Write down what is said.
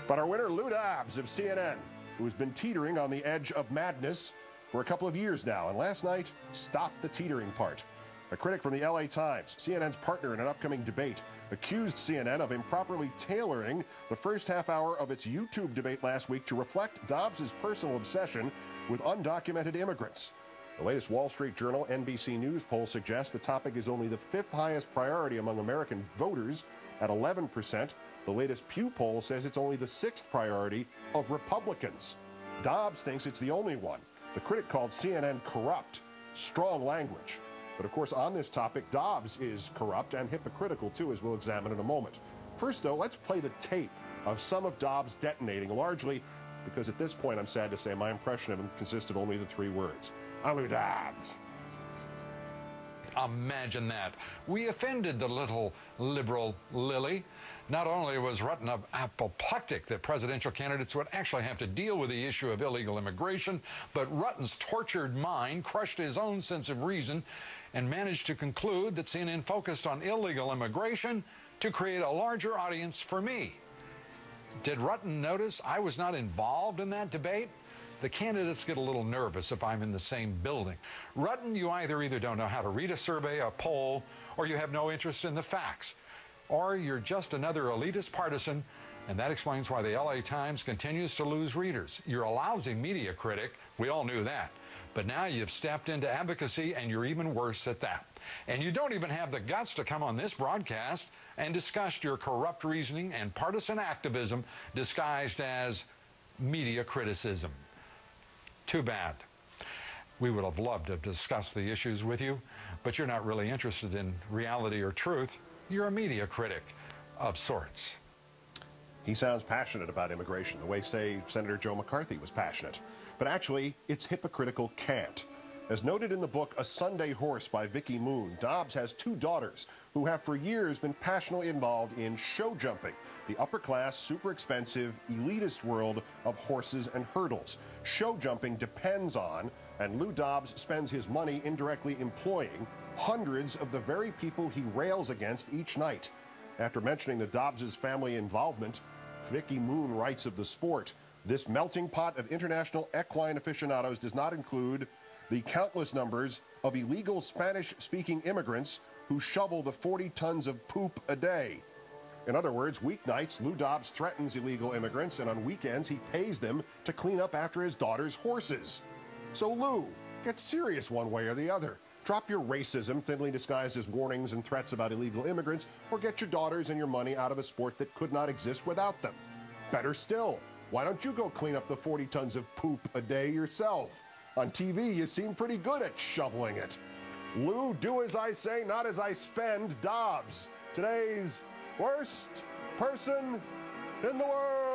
But our winner, Dobbs of CNN, who's been teetering on the edge of madness for a couple of years now, and last night stopped the teetering part. A critic from the LA Times, CNN's partner in an upcoming debate, accused CNN of improperly tailoring the first half hour of its YouTube debate last week to reflect Dobbs' personal obsession with undocumented immigrants. The latest Wall Street Journal NBC News poll suggests the topic is only the 5th highest priority among American voters at 11%. The latest Pew poll says it's only the 6th priority of Republicans. Dobbs thinks it's the only one. The critic called CNN corrupt. Strong language. But of course, on this topic, Dobbs is corrupt and hypocritical too, as we'll examine in a moment. First, though, let's play the tape of some of Dobbs detonating, largely because at this point, I'm sad to say, my impression of him consists of only the 3 words. I'm Lou Dobbs. Imagine that. We offended the little liberal Lily. Not only was Rutten apoplectic that presidential candidates would actually have to deal with the issue of illegal immigration, but Rutten's tortured mind crushed his own sense of reason and managed to conclude that CNN focused on illegal immigration to create a larger audience for me. Did Rutten notice I was not involved in that debate? The candidates get a little nervous if I'm in the same building. Rutten, you either don't know how to read a survey, a poll, or you have no interest in the facts. Or you're just another elitist partisan, and that explains why the LA Times continues to lose readers. You're a lousy media critic. We all knew that. But now you've stepped into advocacy, and you're even worse at that. And you don't even have the guts to come on this broadcast and discuss your corrupt reasoning and partisan activism disguised as media criticism. Too bad. We would have loved to discuss the issues with you, but you're not really interested in reality or truth. You're a media critic of sorts. He sounds passionate about immigration, the way, say, Senator Joe McCarthy was passionate. But actually, it's hypocritical cant. As noted in the book A Sunday Horse by Vicki Moon, Dobbs has 2 daughters who have for years been passionately involved in show jumping, the upper-class, super expensive, elitist world of horses and hurdles. Show jumping depends on, and Lou Dobbs spends his money indirectly employing, hundreds of the very people he rails against each night. After mentioning the Dobbs' family involvement, Vicki Moon writes of the sport, this melting pot of international equine aficionados does not include the countless numbers of illegal Spanish-speaking immigrants who shovel the 40 tons of poop a day. In other words, weeknights, Lou Dobbs threatens illegal immigrants, and on weekends he pays them to clean up after his daughter's horses. So Lou, get serious one way or the other. Drop your racism, thinly disguised as warnings and threats about illegal immigrants, or get your daughters and your money out of a sport that could not exist without them. Better still, why don't you go clean up the 40 tons of poop a day yourself? On TV, you seem pretty good at shoveling it. Lou, do as I say, not as I spend. Dobbs, today's worst person in the world.